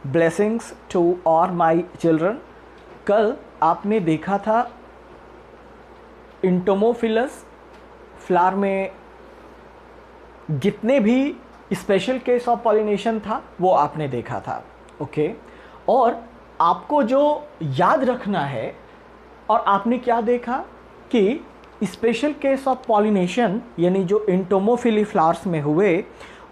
Blessings to all my children. कल आपने देखा था इंटोमोफिलस फ्लावर में जितने भी स्पेशल केस ऑफ पॉलिनेशन था वो आपने देखा था। ओके, और आपको जो याद रखना है, और आपने क्या देखा कि स्पेशल केस ऑफ पॉलिनेशन यानी जो इंटोमोफिली फ्लावर्स में हुए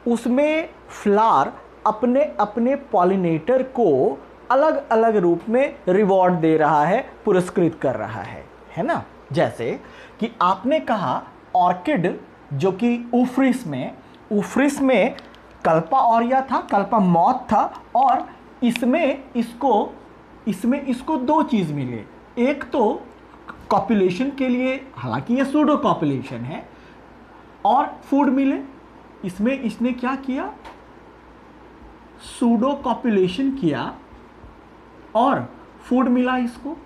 उसमें फ्लावर अपने अपने पॉलिनेटर को अलग अलग रूप में रिवॉर्ड दे रहा है, पुरस्कृत कर रहा है ना। जैसे कि आपने कहा ऑर्किड जो कि ऊफ्रिस में कल्पा ऑरिया था, कल्पा मॉथ था, और इसमें इसको दो चीज़ मिले। एक तो कॉपुलेशन के लिए, हालांकि ये सूडो कॉपुलेशन है, और फूड मिले। इसमें इसने क्या किया, सूडो कॉपुलेशन किया और फूड मिला इसको।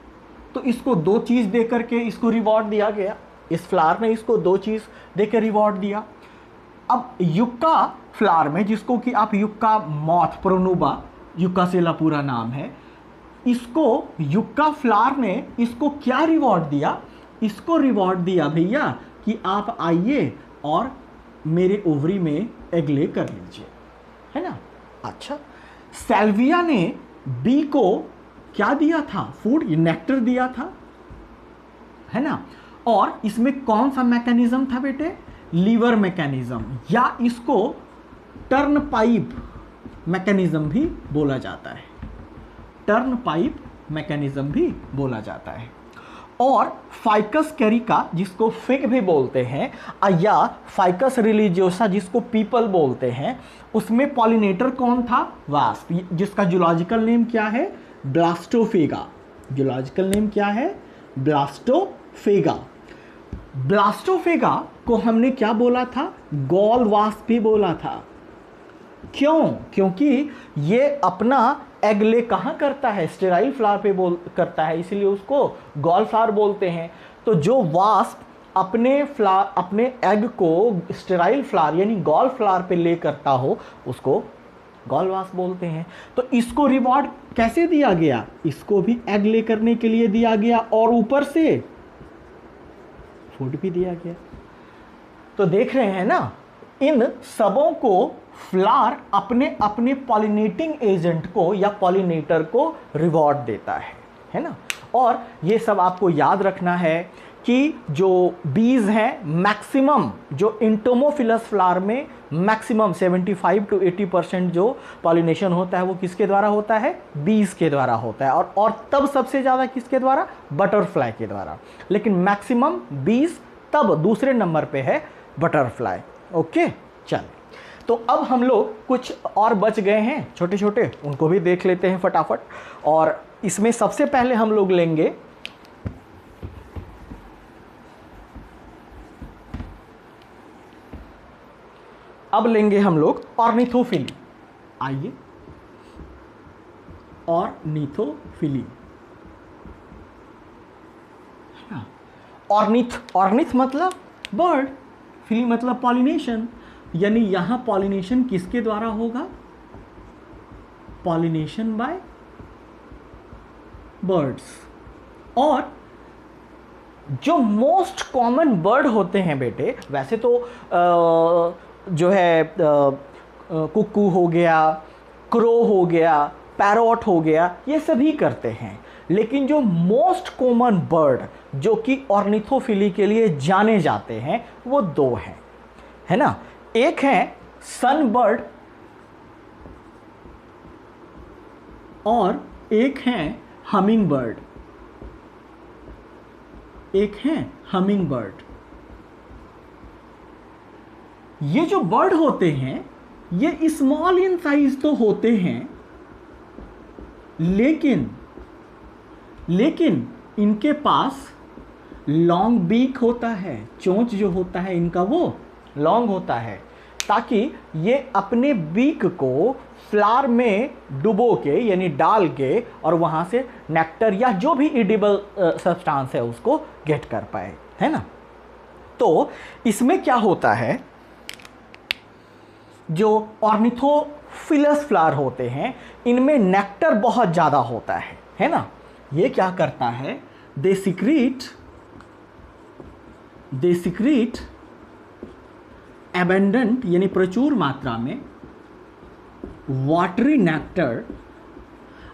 तो इसको दो चीज़ दे करके इसको रिवॉर्ड दिया गया। इस फ्लावर ने इसको दो चीज़ देकर रिवॉर्ड दिया। अब युक्का फ्लावर में, जिसको कि आप युक्का मॉथ प्रोनुबा युक्कासेला पूरा नाम है, इसको युक्का फ्लावर ने इसको क्या रिवॉर्ड दिया? इसको रिवॉर्ड दिया भैया कि आप आइए और मेरे ओवरी में एग ले कर लीजिए, है ना। अच्छा, सेल्विया ने बी को क्या दिया था? फूड, नेक्टर दिया था, है ना। और इसमें कौन सा मैकेनिज्म था बेटे? लीवर मैकेनिज्म, या इसको टर्न पाइप मैकेनिज्म भी बोला जाता है। टर्न पाइप मैकेनिज्म भी बोला जाता है। और फाइकस कैरिका जिसको फिग भी बोलते हैं, या फाइकस रिलीजियोसा जिसको पीपल बोलते हैं, उसमें पॉलिनेटर कौन था? वास्प, जिसका जूलॉजिकल नेम क्या है? ब्लास्टोफेगा। जूलॉजिकल नेम क्या है? ब्लास्टोफेगा। ब्लास्टोफेगा को हमने क्या बोला था? गॉल वास्प भी बोला था। क्यों? क्योंकि ये अपना एग ले कहाँ करता है? स्टेराइल फ्लावर पे करता है, इसलिए उसको गॉल फ्लावर बोलते हैं। तो जो वास्प अपने एग को स्टेराइल फ्लावर यानी गॉल फ्लावर पे ले करता हो उसको गॉल वास्प बोलते हैं। तो इसको रिवॉर्ड कैसे दिया गया? इसको भी एग ले करने के लिए दिया गया और ऊपर से फूड भी दिया गया। तो देख रहे हैं ना, इन सबों को फ्लावर अपने अपने पॉलिनेटिंग एजेंट को या पॉलिनेटर को रिवॉर्ड देता है ना। और ये सब आपको याद रखना है कि जो बीज हैं, मैक्सिमम जो इंटोमोफिलस फ्लावर में मैक्सिमम 75 to 80% जो पॉलिनेशन होता है वो किसके द्वारा होता है? बीज के द्वारा होता है। और तब सबसे ज़्यादा किसके द्वारा? बटरफ्लाई के द्वारा। लेकिन मैक्सिमम बीज, तब दूसरे नंबर पे है बटरफ्लाई। ओके, चल, तो अब हम लोग कुछ और बच गए हैं छोटे छोटे, उनको भी देख लेते हैं फटाफट। और इसमें सबसे पहले हम लोग लेंगे हम लोग ऑर्निथोफिली। आइए, ऑर्निथोफिली। ऑर्निथ मतलब बर्ड, फिली मतलब पॉलिनेशन, यानी यहां पॉलिनेशन किसके द्वारा होगा? Pollination by birds. और जो मोस्ट कॉमन बर्ड होते हैं बेटे, वैसे तो जो है कुक्कू हो गया, क्रो हो गया, पैरोट हो गया, ये सभी करते हैं। लेकिन जो मोस्ट कॉमन बर्ड जो कि ऑर्निथोफिली के लिए जाने जाते हैं वो दो हैं, है ना। एक है सनबर्ड और एक है हमिंग बर्ड। ये जो बर्ड होते हैं ये स्मॉल इन साइज तो होते हैं, लेकिन इनके पास लॉन्ग बीक होता है। चोंच जो होता है इनका वो लॉन्ग होता है, ताकि ये अपने बीक को फ्लावर में डुबो के यानी डाल के और वहाँ से नेक्टर या जो भी एडिबल सब्सटेंस है उसको गेट कर पाए, है ना। तो इसमें क्या होता है, जो ऑर्निथोफिलस फ्लावर होते हैं इनमें नेक्टर बहुत ज़्यादा होता है ना। ये क्या करता है, दे सिक्रीट एबेंडेंट यानी प्रचुर मात्रा में वाटरी नेक्टर।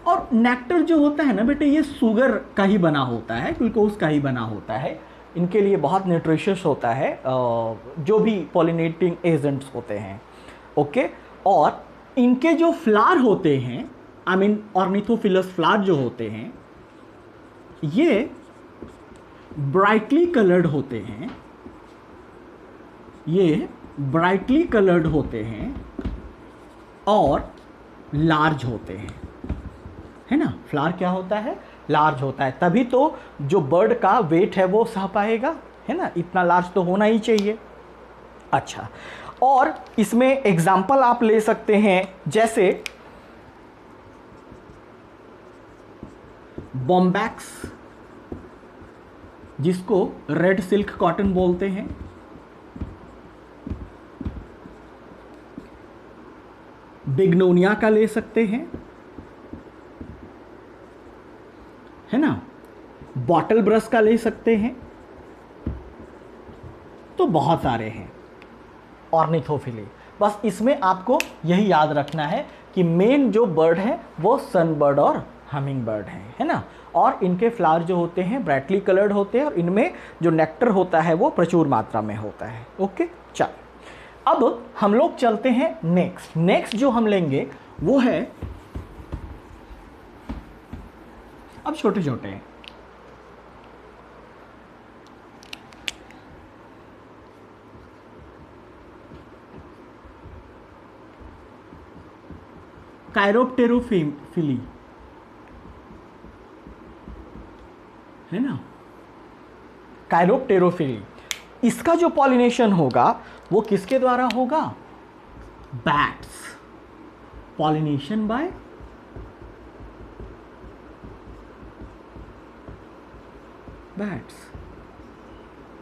और नेक्टर जो होता है ना बेटे, ये शुगर का ही बना होता है, ग्लूकोज का ही बना होता है। इनके लिए बहुत न्यूट्रिशियस होता है जो भी पॉलिनेटिंग एजेंट्स होते हैं। ओके, और इनके जो फ्लावर होते हैं, आई मीन ऑर्निथोफिलस फ्लावर जो होते हैं, ये ब्राइटली कलर्ड होते हैं, ये ब्राइटली कलर्ड होते हैं और लार्ज होते हैं, है ना। फ्लावर क्या होता है, लार्ज होता है, तभी तो जो बर्ड का वेट है वो सह पाएगा, है ना। इतना लार्ज तो होना ही चाहिए। अच्छा, और इसमें एग्जाम्पल आप ले सकते हैं, जैसे बॉम्बैक्स, जिसको रेड सिल्क कॉटन बोलते हैं, बिग्नोनिया का ले सकते हैं, है ना, बॉटल ब्रश का ले सकते हैं। तो बहुत सारे हैं ऑर्निथोफिली। बस इसमें आपको यही याद रखना है कि मेन जो बर्ड है वो सन बर्ड और हमिंग बर्ड है ना। और इनके फ्लावर जो होते हैं ब्राइटली कलर्ड होते हैं और इनमें जो नेक्टर होता है वो प्रचुर मात्रा में होता है। ओके, चल अब हम लोग चलते हैं नेक्स्ट जो हम लेंगे वो है, अब छोटे छोटे हैं, कायरोप्टेरोफिली, है ना, कायरोप्टेरोफिली। इसका जो पॉलिनेशन होगा वो किसके द्वारा होगा, बैट्स, पॉलिनेशन बाय बैट्स।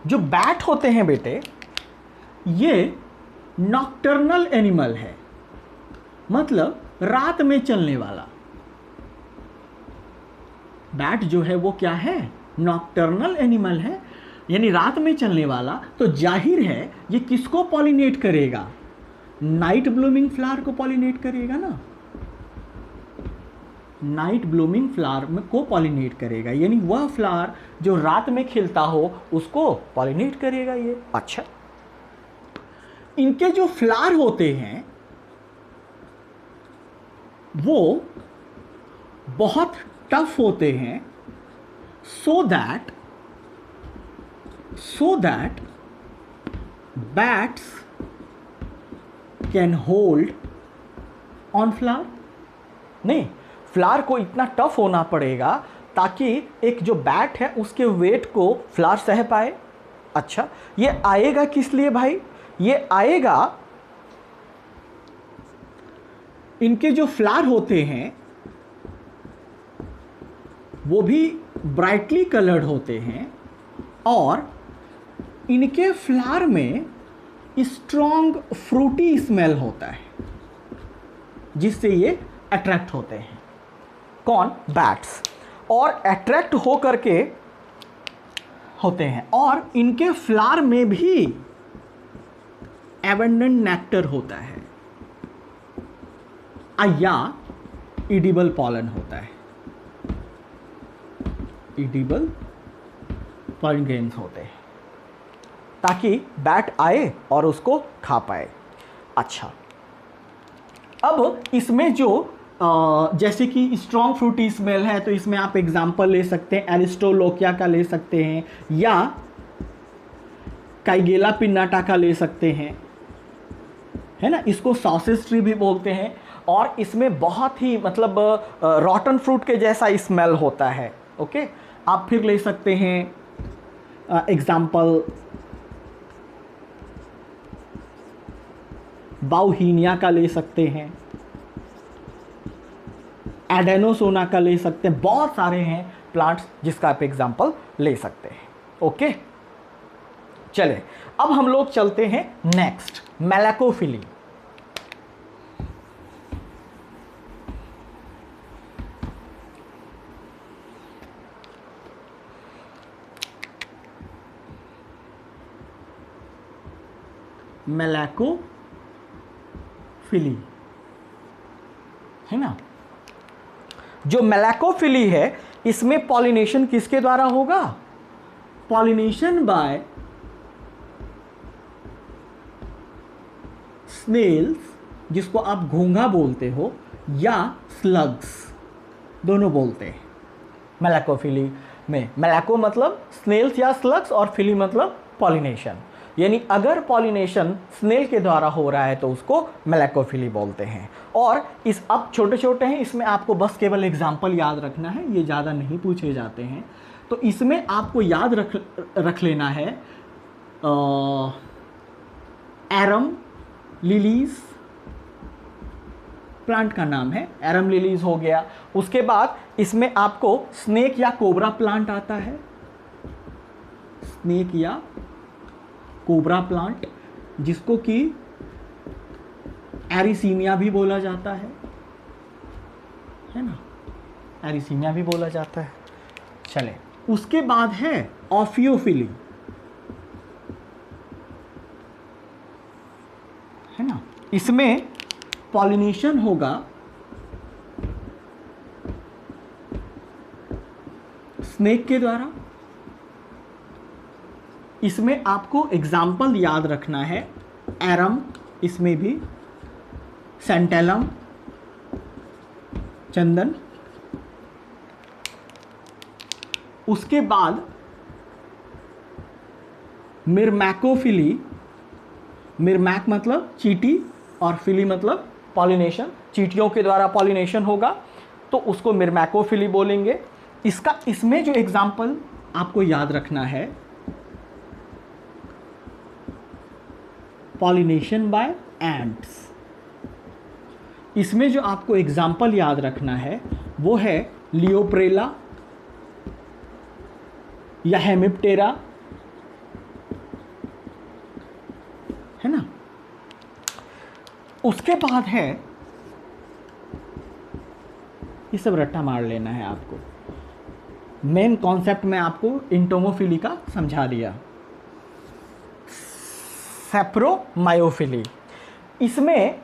जो बैट होते हैं बेटे, ये नॉक्टर्नल एनिमल है, मतलब रात में चलने वाला। बैट जो है वो क्या है, नॉक्टर्नल एनिमल है, यानी रात में चलने वाला। तो जाहिर है ये किसको पॉलिनेट करेगा, नाइट ब्लूमिंग फ्लावर को पॉलिनेट करेगा ना, नाइट ब्लूमिंग फ्लावर को पॉलिनेट करेगा, यानी वह फ्लावर जो रात में खिलता हो उसको पॉलिनेट करेगा ये। अच्छा, इनके जो फ्लावर होते हैं वो बहुत टफ होते हैं, so that bats can hold on flower. नहीं, फ्लावर को इतना टफ होना पड़ेगा ताकि एक जो बैट है उसके वेट को फ्लावर सह पाए। अच्छा, ये आएगा किस लिए भाई, ये आएगा, इनके जो फ्लावर होते हैं वो भी ब्राइटली कलर्ड होते हैं और इनके फ्लावर में स्ट्रॉन्ग फ्रूटी स्मेल होता है, जिससे ये अट्रैक्ट होते हैं। कौन, बैट्स, और अट्रैक्ट हो करके होते हैं। और इनके फ्लावर में भी एबंडेंट नेक्टर होता है या इडिबल पॉलन होता है, इडिबल पॉलन ग्रेन्स होते हैं, ताकि बैट आए और उसको खा पाए। अच्छा, अब इसमें जो जैसे कि स्ट्रॉन्ग फ्रूटी स्मेल है, तो इसमें आप एग्जांपल ले सकते हैं, एरिस्टोलोकिया का ले सकते हैं या काइगेला पिन्नाटा का ले सकते हैं, है ना। इसको सॉसेज ट्री भी बोलते हैं और इसमें बहुत ही मतलब रॉटन फ्रूट के जैसा स्मेल होता है। ओके, आप फिर ले सकते हैं एग्जांपल बाउहीनिया का ले सकते हैं, एडेनोसोना का ले सकते हैं, बहुत सारे हैं प्लांट्स जिसका आप एग्जांपल ले सकते हैं। ओके, चले अब हम लोग चलते हैं नेक्स्ट, मेलाकोफिली। मेलैकोफिली, है ना। जो मेलैकोफिली है इसमें पॉलिनेशन किसके द्वारा होगा? पॉलिनेशन बाय स्नेल्स, जिसको आप घोंघा बोलते हो, या स्लग्स, दोनों बोलते हैं मेलैकोफिली में। मेलैको मतलब स्नेल्स या स्लग्स, और फिली मतलब पॉलिनेशन। यानी अगर पॉलिनेशन स्नेल के द्वारा हो रहा है तो उसको मेलैकोफिली बोलते हैं। और इस अब छोटे छोटे हैं, इसमें आपको बस केवल एग्जाम्पल याद रखना है, ये ज़्यादा नहीं पूछे जाते हैं। तो इसमें आपको याद रख लेना है एरम लिलीज प्लांट का नाम है, एरम लिलीज हो गया। उसके बाद इसमें आपको स्नेक या कोबरा प्लांट आता है, स्नेक या कोबरा प्लांट, जिसको कि एरिसीमिया भी बोला जाता है ना, एरिसीमिया भी बोला जाता है। चले, उसके बाद है ऑफियोफिली, है ना। इसमें पॉलिनेशन होगा स्नेक के द्वारा। इसमें आपको एग्जाम्पल याद रखना है एरम, इसमें भी सेंटेलम चंदन। उसके बाद मिरमैकोफिली, मिरमैक मतलब चींटी और फिली मतलब पॉलिनेशन, चींटियों के द्वारा पॉलिनेशन होगा तो उसको मिरमैकोफिली बोलेंगे। इसमें जो एग्जाम्पल आपको याद रखना है पॉलिनेशन बाय एंट्स। इसमें जो आपको एग्जाम्पल याद रखना है वो है लियोप्रेला या हेमिप्टेरा, है ना। उसके बाद है, ये सब रट्टा मार लेना है आपको, मेन कॉन्सेप्ट में आपको इंटोमोफिली का समझा दिया। सेप्रोमायोफिली, इसमें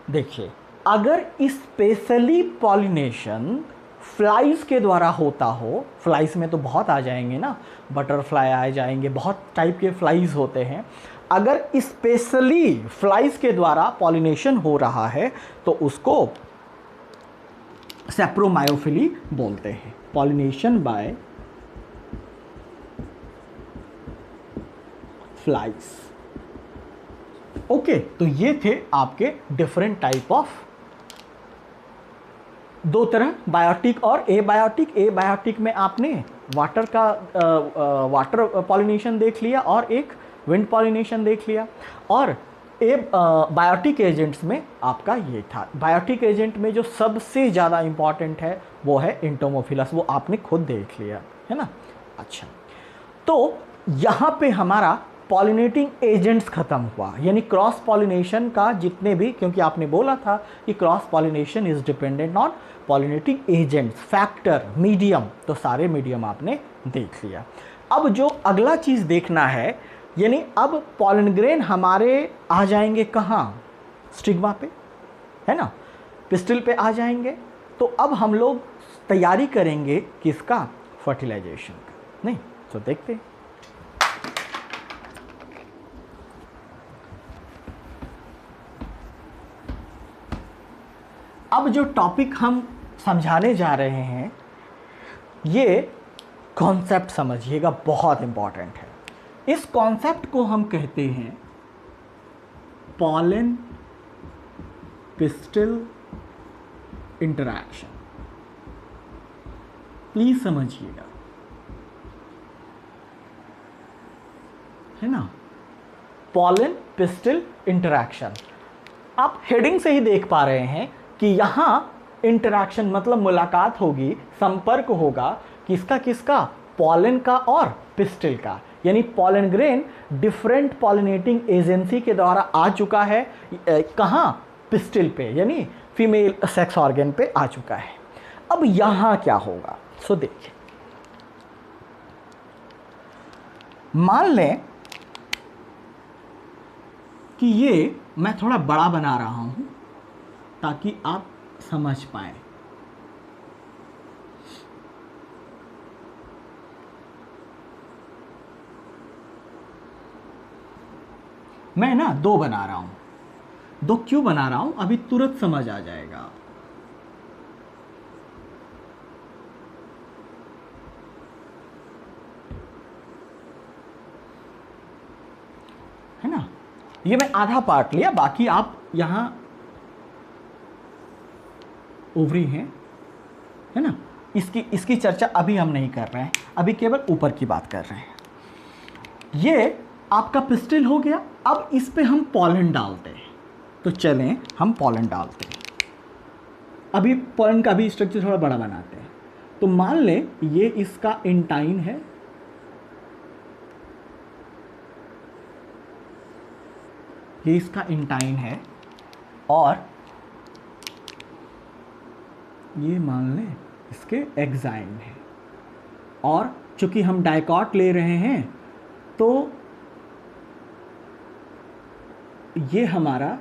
देखिए अगर स्पेशली पॉलिनेशन फ्लाइज के द्वारा होता हो, फ्लाइज में तो बहुत आ जाएंगे ना, बटरफ्लाई आ जाएंगे, बहुत टाइप के फ्लाइज होते हैं। अगर स्पेशली फ्लाइज के द्वारा पॉलिनेशन हो रहा है तो उसको सेप्रोमायोफिली बोलते हैं, पॉलिनेशन बाय फ्लाइज। ओके, तो ये थे आपके डिफरेंट टाइप ऑफ, दो तरह, बायोटिक और एबायोटिक। एबायोटिक में आपने वाटर का वाटर पॉलिनेशन देख लिया और एक विंड पॉलिनेशन देख लिया, और बायोटिक एजेंट्स में आपका ये था। बायोटिक एजेंट में जो सबसे ज़्यादा इंपॉर्टेंट है वो है इंटोमोफिलस, वो आपने खुद देख लिया है ना। अच्छा, तो यहाँ पे हमारा पॉलिनेटिंग एजेंट्स खत्म हुआ, यानी क्रॉस पॉलिनेशन का जितने भी, क्योंकि आपने बोला था कि cross pollination is dependent on pollinating agents, factor, medium, तो सारे मीडियम आपने देख लिया। अब जो अगला चीज़ देखना है, यानी अब पॉलन ग्रेन हमारे आ जाएंगे कहाँ? स्टिग्मा पे, है ना, पिस्टिल पे आ जाएंगे। तो अब हम लोग तैयारी करेंगे किसका? फर्टिलाइजेशन का, नहीं तो देखते हैं। अब जो टॉपिक हम समझाने जा रहे हैं ये कॉन्सेप्ट समझिएगा, बहुत इंपॉर्टेंट है। इस कॉन्सेप्ट को हम कहते हैं पॉलन पिस्टिल इंटरैक्शन। प्लीज समझिएगा, है ना, पॉलन पिस्टिल इंटरैक्शन। आप हेडिंग से ही देख पा रहे हैं कि यहाँ इंटरैक्शन मतलब मुलाकात होगी, संपर्क होगा किसका किसका? पॉलन का और पिस्टिल का। यानी pollen grain different pollinating agency के द्वारा आ चुका है, कहाँ? पिस्टिल पे, यानी फीमेल सेक्स ऑर्गन पे आ चुका है। अब यहाँ क्या होगा? सो देखिए, मान लें कि ये मैं थोड़ा बड़ा बना रहा हूं ताकि आप समझ पाए। मैं ना 2 बना रहा हूं। 2 क्यों बना रहा हूं अभी तुरंत समझ आ जाएगा। है ना, ये मैं आधा पार्ट लिया, बाकी आप यहां ओवरी है ना, इसकी चर्चा अभी हम नहीं कर रहे हैं, अभी केवल ऊपर की बात कर रहे हैं। ये आपका पिस्टिल हो गया। अब इस पे हम पॉलन डालते हैं, तो चलें हम पॉलन डालते हैं। अभी पॉलन का भी स्ट्रक्चर थोड़ा बड़ा बनाते हैं। तो मान लें ये इसका इंटाइन है, ये इसका इंटाइन है, और ये मान लें इसके एक्साइन है। और चूंकि हम डाइकॉट ले रहे हैं तो ये हमारा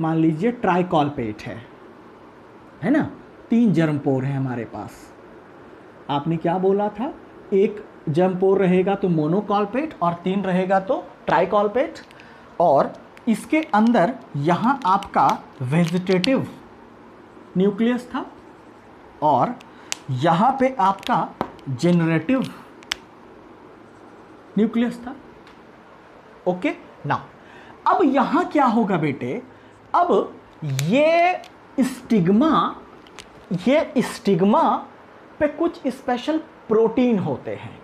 मान लीजिए ट्राइकॉलपेट है ना। 3 जर्मपोर हैं हमारे पास। आपने क्या बोला था, 1 जर्मपोर रहेगा तो मोनोकॉलपेट और 3 रहेगा तो ट्राइकॉलपेट। और इसके अंदर यहाँ आपका वेजिटेटिव न्यूक्लियस था और यहाँ पे आपका जेनरेटिव न्यूक्लियस था। ओके ना, अब यहाँ क्या होगा बेटे, अब ये स्टिग्मा पे कुछ स्पेशल प्रोटीन होते हैं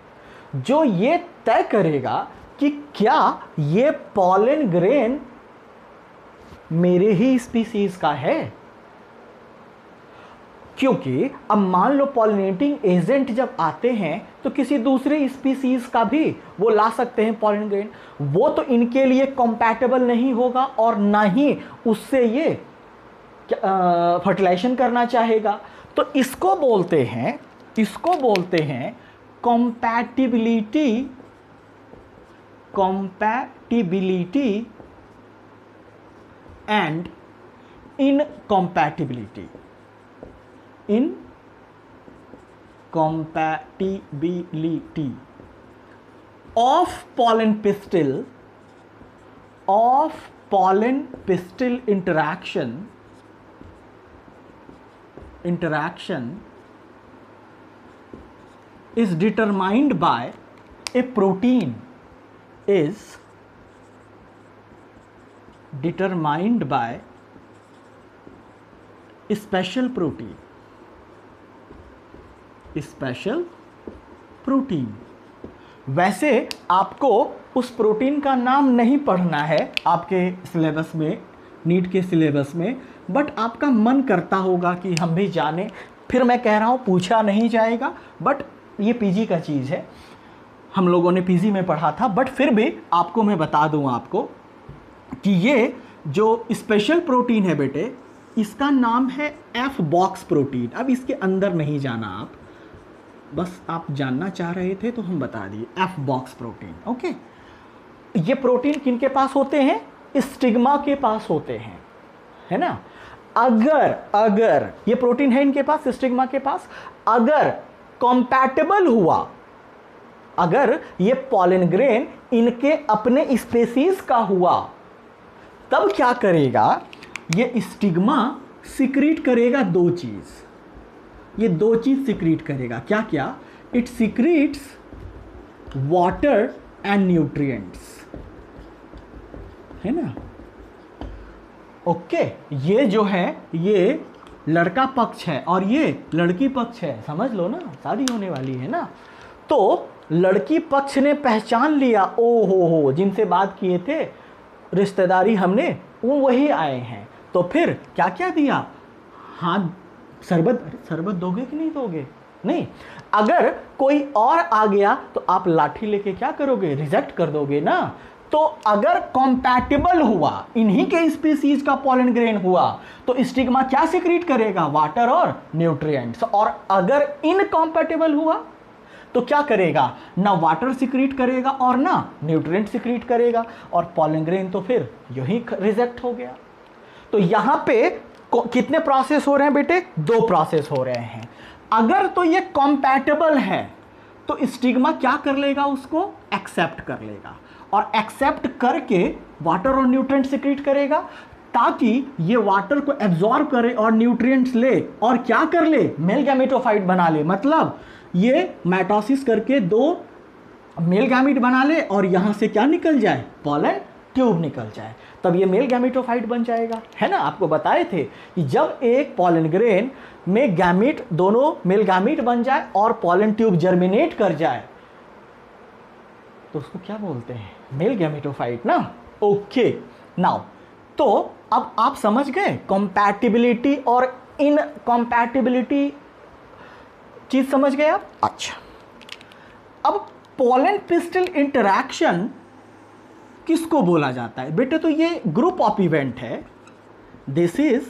जो ये तय करेगा कि क्या ये पॉलन ग्रेन मेरे ही स्पीसीज का है। क्योंकि अब मान लो पॉलिनेटिंग एजेंट जब आते हैं तो किसी दूसरे स्पीसीज का भी वो ला सकते हैं पॉलन ग्रेन, वो तो इनके लिए कंपैटिबल नहीं होगा और ना ही उससे ये फर्टिलाइजेशन करना चाहेगा। तो इसको बोलते हैं compatibility and incompatibility of pollen pistil interaction is determined by a protein special protein. वैसे आपको उस प्रोटीन का नाम नहीं पढ़ना है आपके सिलेबस में, नीट के सिलेबस में, बट आपका मन करता होगा कि हम भी जाने। फिर मैं कह रहा हूँ पूछा नहीं जाएगा, बट ये पीजी का चीज़ है, हम लोगों ने पीजी में पढ़ा था, बट फिर भी आपको मैं बता दूँ आपको कि ये जो स्पेशल प्रोटीन है बेटे, इसका नाम है एफ बॉक्स प्रोटीन। अब इसके अंदर नहीं जाना आप, बस आप जानना चाह रहे थे तो हम बता दिए, एफ बॉक्स प्रोटीन। ओके, ये प्रोटीन किनके पास होते हैं, स्टिग्मा के पास होते हैं, है ना। अगर ये प्रोटीन है इनके पास, स्टिग्मा के पास, अगर कंपैटिबल हुआ, अगर ये पॉलन ग्रेन इनके अपने स्पेसीज का हुआ, तब क्या करेगा, ये स्टिग्मा सिक्रीट करेगा 2 चीज। ये 2 चीज सिक्रीट करेगा, क्या क्या, it secretes water and nutrients, है ना। ओके, ये जो है ये लड़का पक्ष है और ये लड़की पक्ष है, समझ लो ना, शादी होने वाली है ना। तो लड़की पक्ष ने पहचान लिया, ओ हो जिनसे बात किए थे रिश्तेदारी हमने, वो वही आए हैं। तो फिर क्या क्या दिया, हाँ शरबत दोगे कि नहीं दोगे, नहीं। अगर कोई और आ गया तो आप लाठी लेके क्या करोगे, रिजेक्ट कर दोगे ना। तो अगर कंपैटिबल हुआ, इन्हीं के स्पीसीज का पॉलन ग्रेन हुआ, तो स्टिग्मा क्या सिक्रीट करेगा, वाटर और न्यूट्रिएंट्स। और अगर इनकम्पैटिबल हुआ तो क्या करेगा, ना वाटर सिक्रीट करेगा और ना न्यूट्रिएंट सिक्रीट करेगा, और पॉलन ग्रेन तो फिर यही रिजेक्ट हो गया। तो यहां पे कितने प्रोसेस हो रहे हैं बेटे, 2 प्रोसेस हो रहे हैं। अगर तो ये कॉम्पैटिबल है तो स्टिग्मा क्या कर लेगा, उसको एक्सेप्ट कर लेगा, और एक्सेप्ट करके वाटर और न्यूट्रिएंट सिक्रीट करेगा, ताकि ये वाटर को एब्जॉर्ब करे और न्यूट्रिएंट्स ले और क्या कर ले, मेल गैमेटोफाइट बना ले। मतलब ये माइटोसिस करके 2 मेल गैमेट बना ले और यहां से क्या निकल जाए, पॉलन ट्यूब निकल जाए, तब ये मेल गैमेटोफाइट बन जाएगा, है ना। आपको बताए थे कि जब एक पॉलन ग्रेन में गैमेट, दोनों मेल गैमेट बन जाए और पॉलन ट्यूब जर्मिनेट कर जाए तो उसको क्या बोलते हैं, मेल गैमेटोफाइट ना। ओके, नाउ तो अब आप समझ गए कंपैटिबिलिटी और इनकंपैटिबिलिटी चीज समझ गए आप। अच्छा, अब पॉलन पिस्टल इंटरैक्शन किसको बोला जाता है बेटे, तो ये ग्रुप ऑफ इवेंट है। This is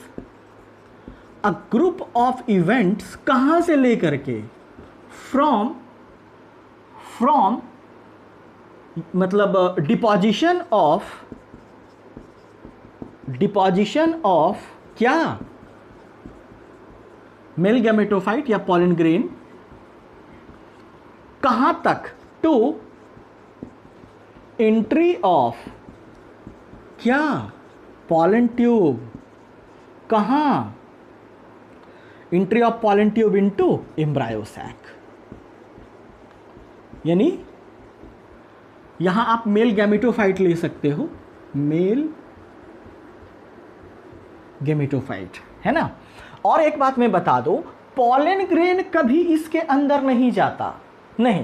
a group of events, कहां से लेकर के, फ्रॉम मतलब डिपोजिशन ऑफ क्या, मेल गैमेटोफाइट या पॉलन ग्रेन, कहां तक, टू एंट्री ऑफ क्या, पॉलन ट्यूब, कहां, entry of pollen tube into embryo sac. यानी यहां आप मेल गैमेटोफाइट ले सकते हो, मेल गैमेटोफाइट, है ना। और एक बात मैं बता दूं, पॉलन ग्रेन कभी इसके अंदर नहीं जाता, नहीं,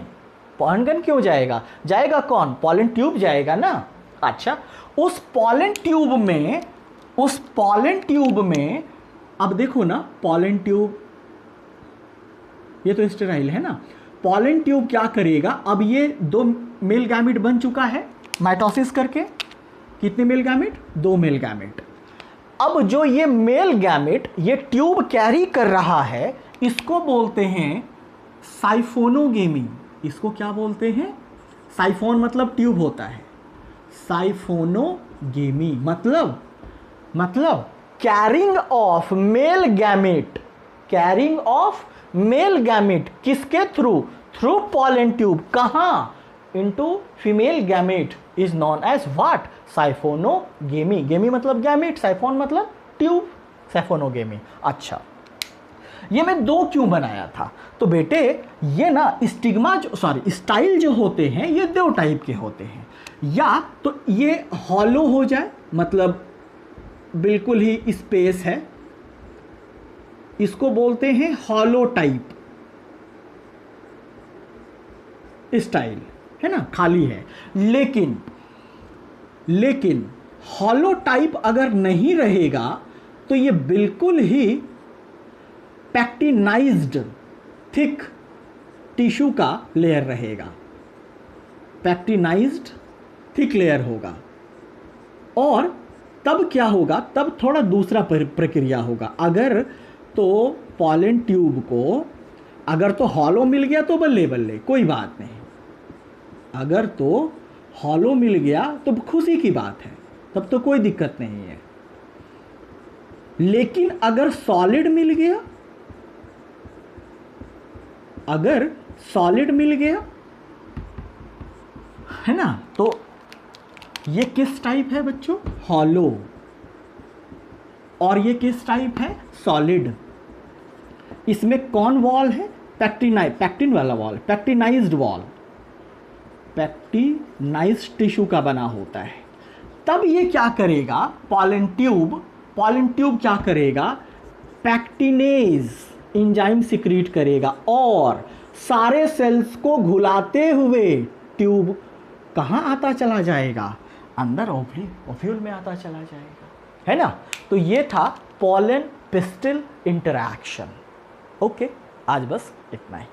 पॉलन ग्रेन क्यों जाएगा, जाएगा कौन, पॉलन ट्यूब जाएगा ना। अच्छा, उस पॉलन ट्यूब में अब देखो ना, पॉलन ट्यूब ये तो स्टेराइल है ना, पॉलन ट्यूब क्या करेगा, अब ये 2 मेल गैमेट बन चुका है माइटोसिस करके, कितने मेल गैमेट, 2 मेल गैमेट। अब जो ये मेल गैमेट ये ट्यूब कैरी कर रहा है, इसको बोलते हैं साइफोनोगेमी। इसको क्या बोलते हैं, साइफोन मतलब ट्यूब होता है, साइफोनोगेमी मतलब carrying of male gamete, carrying of male gamete किसके थ्रू, थ्रू पॉलन ट्यूब, कहां, into female gamete is known as what, siphonogamy. Gamy मतलब गैमेट, साइफोन मतलब ट्यूब, साइफोनोगेमी। अच्छा, ये मैं 2 क्यों बनाया था, तो बेटे ये ना स्टिग्मा स्टाइल जो होते हैं ये 2 टाइप के होते हैं, या तो ये हॉलो हो जाए, मतलब बिल्कुल ही स्पेस है, इसको बोलते हैं हॉलो टाइप स्टाइल, है ना, खाली है। लेकिन हॉलो टाइप अगर नहीं रहेगा तो ये बिल्कुल ही पैक्टिनाइज्ड थिक टिश्यू का लेयर रहेगा, पैक्टिनाइज्ड थिक लेयर होगा। और तब क्या होगा, तब थोड़ा दूसरा प्रक्रिया होगा। अगर तो पॉलन ट्यूब को अगर तो हॉलो मिल गया तो बल्ले बल्ले, कोई बात नहीं, अगर तो हॉलो मिल गया तो खुशी की बात है, तब तो कोई दिक्कत नहीं है। लेकिन अगर सॉलिड मिल गया, अगर सॉलिड मिल गया, है ना, तो ये किस टाइप है बच्चों, हॉलो, और ये किस टाइप है, सॉलिड। इसमें कौन वॉल है, पैक्टिन वाला वॉल, पैक्टिनाइज्ड वॉल, पैक्टिनाइज्ड टिश्यू का बना होता है। तब ये क्या करेगा, पॉलन ट्यूब क्या करेगा, पैक्टिनेज एंजाइम सिक्रीट करेगा और सारे सेल्स को घुलाते हुए ट्यूब कहाँ आता चला जाएगा, अंदर ओव्यूल में आता चला जाएगा, है ना। तो ये था पॉलन पिस्टिल इंटरैक्शन। ओके, आज बस इतना ही।